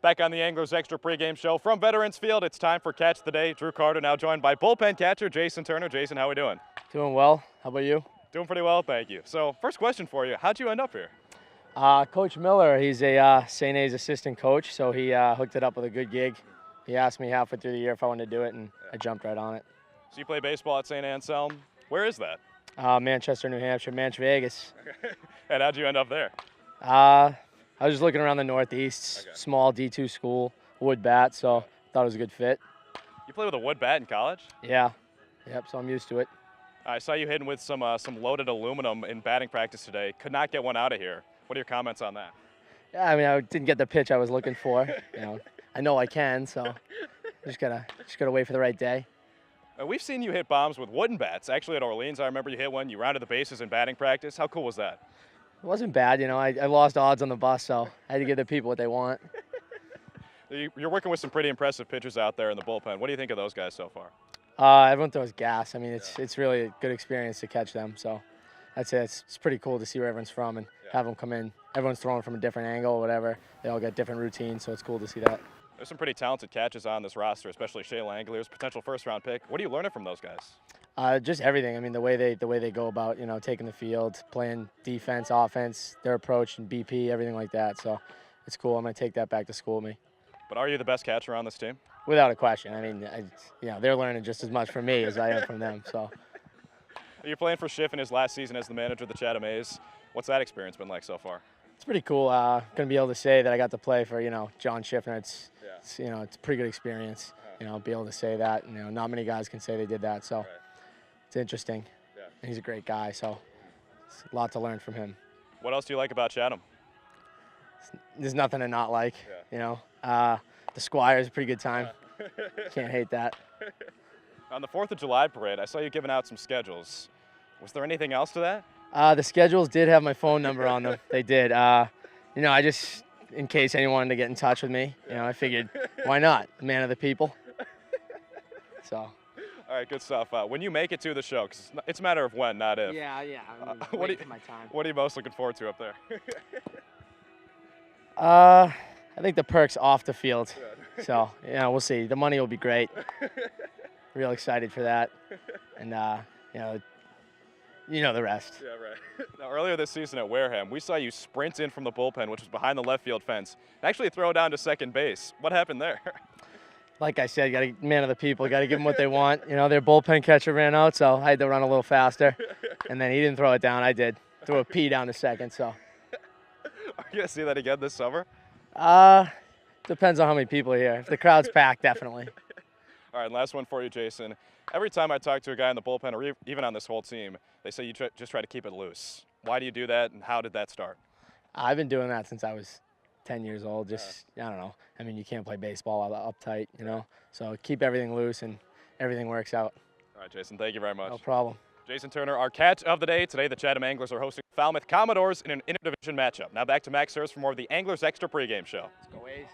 Back on the Anglers Extra pregame show from Veterans Field, it's time for Catch the Day. Drew Carter now joined by bullpen catcher Jason Turner. Jason, how are we doing? Doing well. How about you? Doing pretty well, thank you. So first question for you, how'd you end up here? Coach Miller, he's a St. A's assistant coach, so he hooked it up with a good gig. He asked me halfway through the year if I wanted to do it, and I jumped right on it. So you play baseball at St. Anselm. Where is that? Manchester, New Hampshire, Manch Vegas. And how'd you end up there? I was just looking around the Northeast, small D2 school, wood bat, so thought it was a good fit. You play with a wood bat in college? Yeah. Yep, so I'm used to it. I saw you hitting with some loaded aluminum in batting practice today. Could not get one out of here. What are your comments on that? Yeah, I mean, I didn't get the pitch I was looking for. I know I can, so just gotta wait for the right day. We've seen you hit bombs with wooden bats. Actually, at Orleans, I remember you hit one. You rounded the bases in batting practice. How cool was that? It wasn't bad, I lost odds on the bus, so I had to give the people what they want. You're working with some pretty impressive pitchers out there in the bullpen. What do you think of those guys so far? Everyone throws gas. I mean, it's really a good experience to catch them, so that's it. It's pretty cool to see where everyone's from and have them come in. Everyone's throwing from a different angle or whatever. They all got different routines, so it's cool to see that. There's some pretty talented catches on this roster, especially Shea Langoliers, potential first-round pick. What are you learning from those guys? Just everything. I mean, the way they go about, taking the field, playing defense, offense, their approach and BP, everything like that. So it's cool. I'm going to take that back to school with me. But are you the best catcher on this team? Without a question. I mean, they're learning just as much from me as I am from them. So. You're playing for Schiff in his last season as the manager of the Chatham A's. What's that experience been like so far? It's pretty cool. Going to be able to say that I got to play for, John Schiffner. It's a pretty good experience. Be able to say that. Not many guys can say they did that. So it's interesting. Yeah. And he's a great guy. So it's a lot to learn from him. What else do you like about Chatham? There's nothing to not like. The Squire is a pretty good time. Can't hate that. On the 4th of July parade, I saw you giving out some schedules. Was there anything else to that? The schedules did have my phone number on them. They did. I just, in case anyone wanted to get in touch with me, I figured, why not? Man of the people. So. All right, good stuff. When you make it to the show, because it's a matter of when, not if. Yeah. What are you most looking forward to up there? I think the perks off the field. So, we'll see. The money will be great. Real excited for that. And, the rest. Yeah, right. Now, earlier this season at Wareham, we saw you sprint in from the bullpen, which was behind the left field fence, and actually throw down to second base. What happened there? Like I said, got to man of the people. Got to give them what they want. Their bullpen catcher ran out, so I had to run a little faster. And then he didn't throw it down. I did. Threw a P down to second, so. Are you going to see that again this summer? Depends on how many people are here. If the crowd's packed, definitely. All right, last one for you, Jason. Every time I talk to a guy in the bullpen or even on this whole team, they say you just try to keep it loose. Why do you do that, and how did that start? I've been doing that since I was 10 years old. I don't know. I mean, you can't play baseball uptight, So keep everything loose, and everything works out. All right, Jason, thank you very much. No problem. Jason Turner, our catch of the day. Today, the Chatham Anglers are hosting Falmouth Commodores in an interdivision matchup. Now back to Max Hurst for more of the Anglers Extra pregame show. Let's go A's.